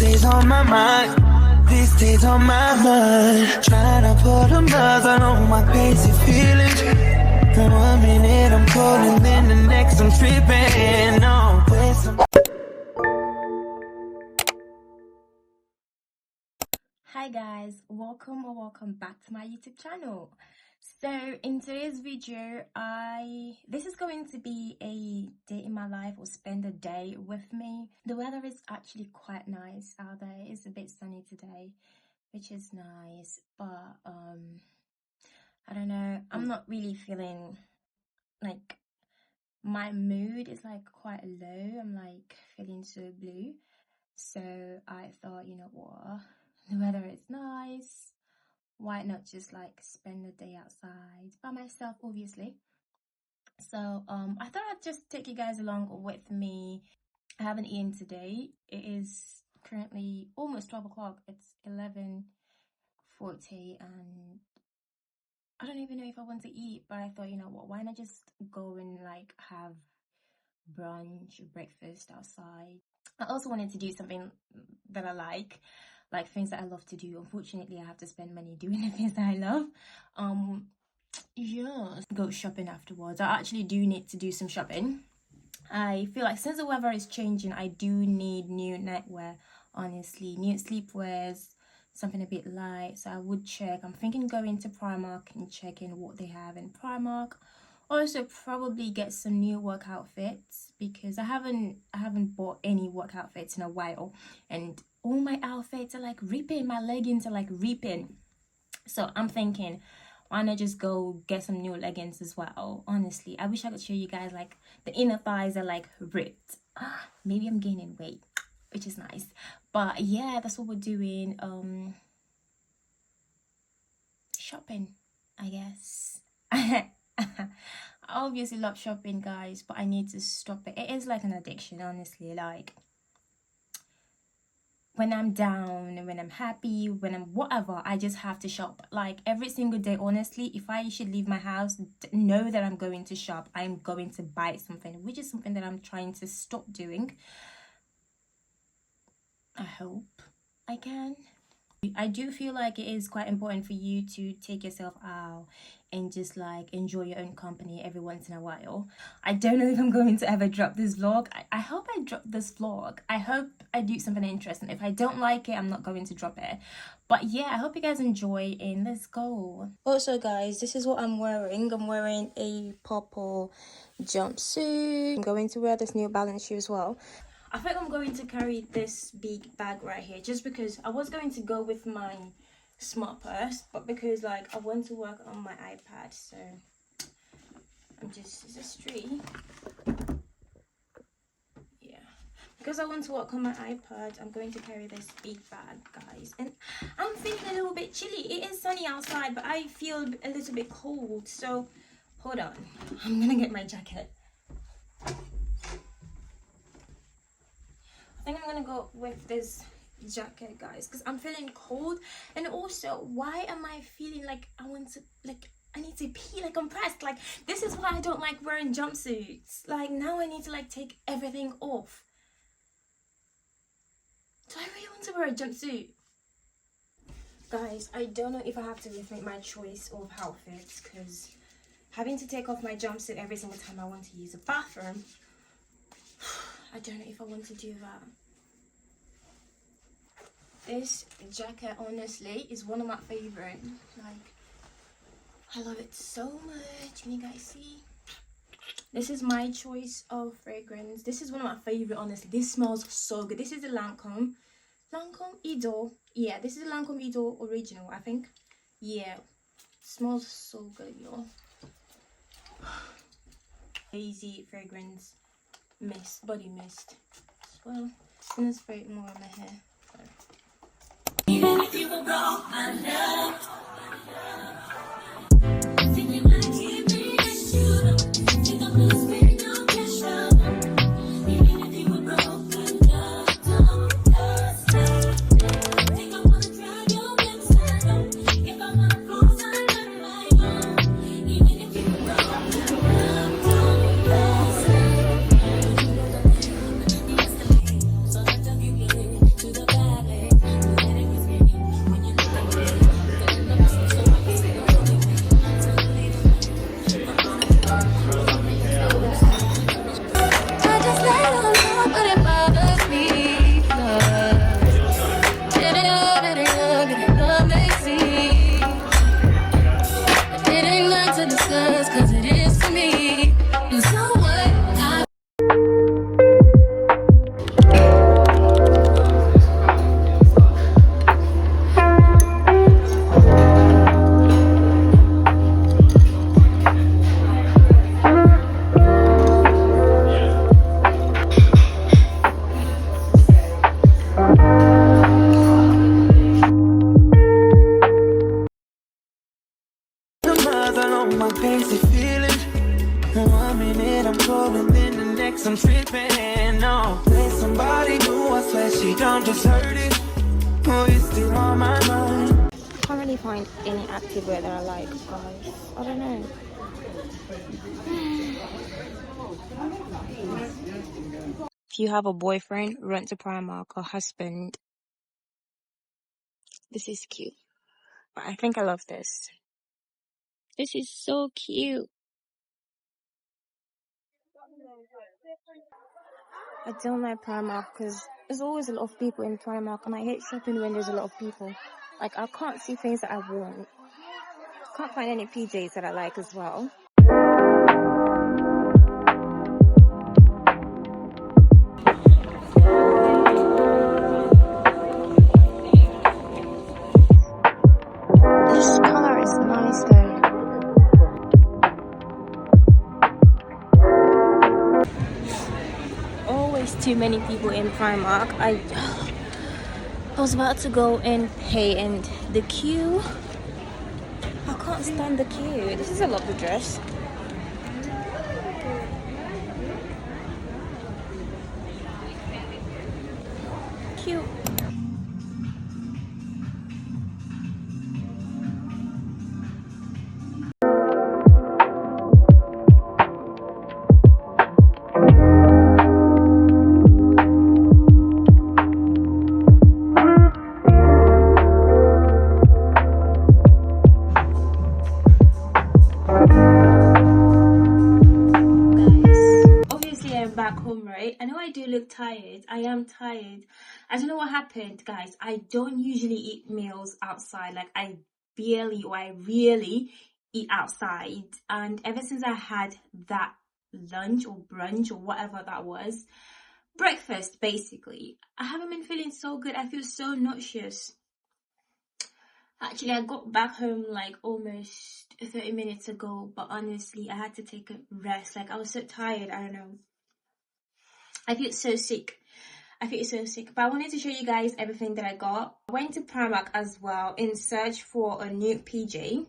days on my mind. These days on my mind. Trying to put a muzzle on my crazy feelings. And 1 minute I'm cold and then the next I'm tripping. No, with some. Hi guys, welcome back to my YouTube channel. So in today's video, this is going to be a day in my life, or spend a day with me. The weather is actually quite nice out there. It's a bit sunny today, which is nice, but I don't know, I'm not really feeling like, my mood is like quite low. I'm like feeling so blue. So I thought, you know what, the weather is nice, why not just like spend the day outside by myself, obviously. So I thought I'd just take you guys along with me. I haven't eaten today. It is currently almost 12 o'clock. It's 11:40 and I don't even know if I want to eat, but I thought, you know what, why not just go and like have brunch or breakfast outside. I also wanted to do something that I like things that I love to do. Unfortunately, I have to spend money doing the things that I love. Yeah, go shopping afterwards. I actually do need to do some shopping. I feel like since the weather is changing, I do need new nightwear, honestly, new sleepwears, something a bit light. So I would check. I'm thinking going to Primark and checking what they have in Primark. Also probably get some new work outfits, because I haven't bought any work outfits in a while, and all my outfits are like ripping, my leggings are like ripping. So I'm thinking, why not just go get some new leggings as well. Honestly, I wish I could show you guys like the inner thighs are like ripped. Maybe I'm gaining weight, which is nice. But yeah, that's what we're doing. Shopping, I guess. I obviously love shopping, guys, but I need to stop it. It is like an addiction, honestly. Like when I'm down, when I'm happy, when I'm whatever, I just have to shop. Like every single day, honestly. If I should leave my house, know that I'm going to shop. I'm going to buy something, which is something that I'm trying to stop doing. I hope I can. I do feel like it is quite important for you to take yourself out and just like enjoy your own company every once in a while. I don't know if I'm going to ever drop this vlog. I hope I drop this vlog. I hope I do something interesting. If I don't like it, I'm not going to drop it. But yeah, I hope you guys enjoy, and let's go. Also guys, this is what I'm wearing. I'm wearing a purple jumpsuit. I'm going to wear this New Balance shoe as well. I think I'm going to carry this big bag right here, just because I was going to go with my smart purse, but because like I want to work on my iPad, so I'm just, is this 3? Yeah, because I want to work on my iPad, I'm going to carry this big bag, guys. And I'm feeling a little bit chilly. It is sunny outside, but I feel a little bit cold, so hold on, I'm gonna get my jacket. I think I'm gonna go with this jacket, guys, because I'm feeling cold. And also, why am I feeling like I want to, like, I need to pee, like I'm pressed? Like, this is why I don't like wearing jumpsuits. Like, now I need to like take everything off. Do I really want to wear a jumpsuit? Guys, I don't know if I have to rethink my choice of outfits, because having to take off my jumpsuit every single time I want to use a bathroom, I don't know if I want to do that. This jacket, honestly, is one of my favorite. Like, I love it so much. Can you guys see? This is my choice of fragrance. This is one of my favorite, honestly. This smells so good. This is the Lancome Idol. Yeah, this is the Lancome Idol original, I think. Yeah, smells so good, y'all. Lazy fragrance. Mist, body mist as well. Just gonna spray it more on my hair. Even if you were wrong, I love. To the back. baby, don't just hurt it. Oh, you're still on my mind. I can't really find any activewear that I like, guys. I don't know. If you have a boyfriend, run to Primark, or husband. This is cute. I think I love this. This is so cute. I don't like Primark because there's always a lot of people in Primark, and I hate shopping when there's a lot of people. Like, I can't see things that I want. Can't find any PJs that I like as well. This color is nice though. Always too many people in Primark. I was about to go and pay, and the queue, I can't stand the queue. This is a lovely dress. Cute. Back home, right? I know I do look tired. I am tired. I don't know what happened, guys. I don't usually eat meals outside. Like, I rarely eat outside. And ever since I had that lunch or brunch or whatever that was, breakfast basically, I haven't been feeling so good. I feel so nauseous. Actually, I got back home like almost 30 minutes ago, but honestly, I had to take a rest. Like, I was so tired. I don't know. I feel so sick. But I wanted to show you guys everything that I got. I went to Primark as well in search for a new PJ.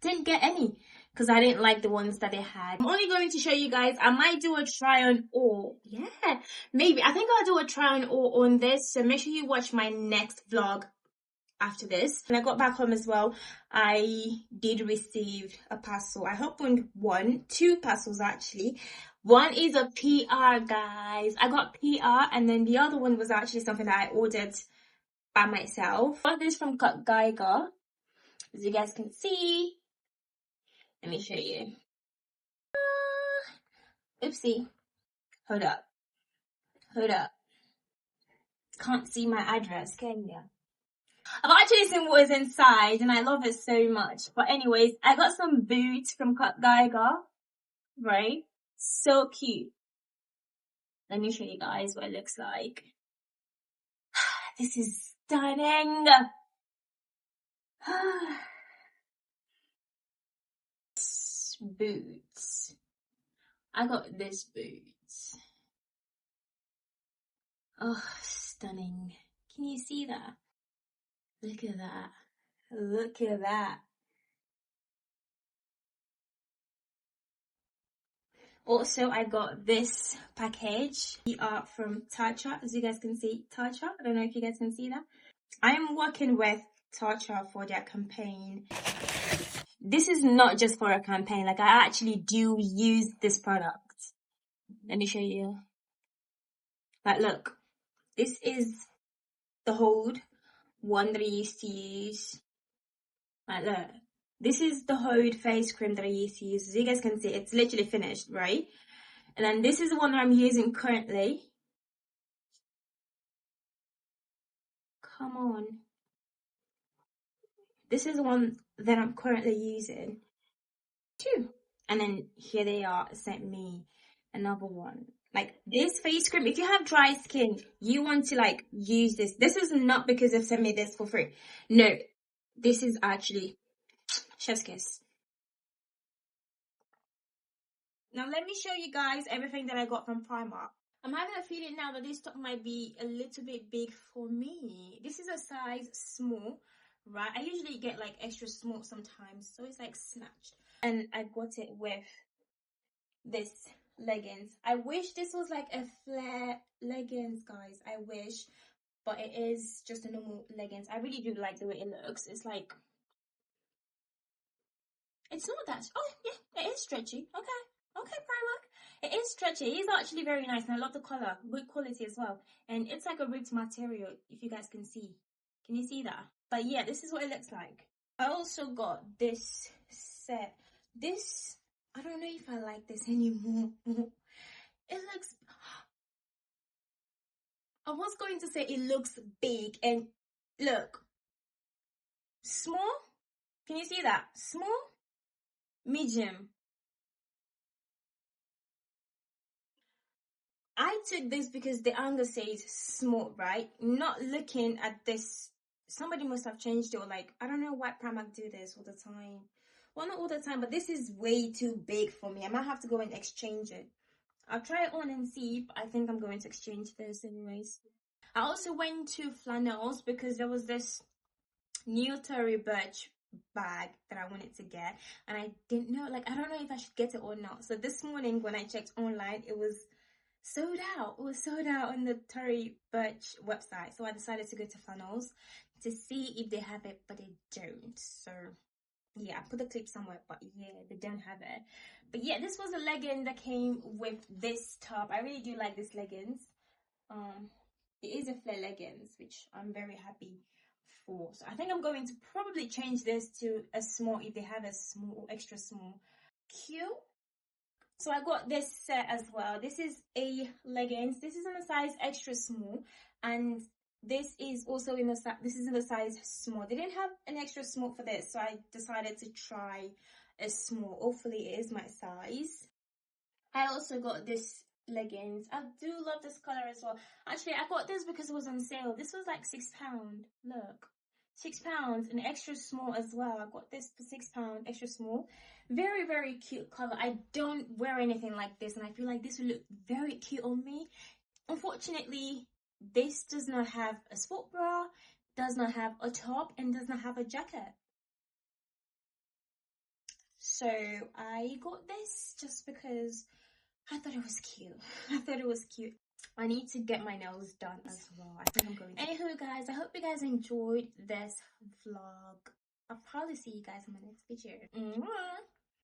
Didn't get any because I didn't like the ones that they had. I'm only going to show you guys. I might do a try on all. Yeah, maybe. I think I'll do a try on all on this. So make sure you watch my next vlog after this. When I got back home as well, I did receive a parcel. I opened two parcels actually. One is a PR, guys. I got PR, and then the other one was actually something that I ordered by myself. I got this from Cut Geiger, as you guys can see. Let me show you. Oopsie. Hold up. Can't see my address, can you? I've actually seen what is inside, and I love it so much. But anyways, I got some boots from Cut Geiger, right? So cute. Let me show you guys what it looks like. This is stunning. Boots. I got this boots. Oh, stunning. Can you see that? Look at that. Look at that. Also, I got this package. We are from Tatcha, as you guys can see. Tatcha. I don't know if you guys can see that. I am working with Tatcha for their campaign. This is not just for a campaign. Like, I actually do use this product. Let me show you. Like, look. This is the Hold one that I used to use. Like, look. This is the Hold face cream that I used to use. As you guys can see, it's literally finished, right? And then this is the one that I'm using currently. Come on. This is the one that I'm currently using. Two. And then here they are, sent me another one. Like, this face cream, if you have dry skin, you want to like use this. This is not because they've sent me this for free. No, this is actually chef's kiss. Now let me show you guys everything that I got from Primark. I'm having a feeling now that this top might be a little bit big for me. This is a size small, right? I usually get like extra small sometimes, so it's like snatched. And I got it with this leggings. I wish this was like a flare leggings, guys. I wish, but it is just a normal leggings. I really do like the way it looks. It's like, it's not that, oh yeah, it is stretchy. Okay, Primark. It is stretchy. It is actually very nice, and I love the color. Good quality as well. And it's like a ribbed material, if you guys can see. Can you see that? But yeah, this is what it looks like. I also got this set. This, I don't know if I like this anymore. It looks, I was going to say it looks big, and look, small. Can you see that? Small, medium. I took this because the angle says small, right? Not looking at this. Somebody must have changed it, or like, I don't know why Primark do this all the time. Well, not all the time, but this is way too big for me. I might have to go and exchange it. I'll try it on and see, but I think I'm going to exchange this anyways. I also went to flannels because there was this new Tory Birch bag that I wanted to get, and I didn't know, like, I don't know if I should get it or not. So this morning when I checked online, it was sold out. It was sold out on the Tory Birch website. So I decided to go to flannels to see if they have it, but they don't. So yeah, I put the clip somewhere, but yeah, they don't have it. But yeah, this was a legging that came with this top. I really do like this leggings. It is a flare leggings, which I'm very happy for. So I think I'm going to probably change this to a small if they have a small or extra small. Cute. So I got this set as well. This is a leggings. This is in the size extra small, and this is also in the size small. They didn't have an extra small for this, so I decided to try a small. Hopefully it is my size. I also got this leggings. I do love this color as well. Actually, I got this because it was on sale. This was like £6. Look, £6 and extra small as well. I got this for £6, extra small. Very, very cute color. I don't wear anything like this, and I feel like this would look very cute on me. Unfortunately, this does not have a sport bra, does not have a top, and does not have a jacket. So I got this just because I thought it was cute. I thought it was cute. I need to get my nails done as well. I think I'm going to. Anywho, guys, I hope you guys enjoyed this vlog. I'll probably see you guys in my next video.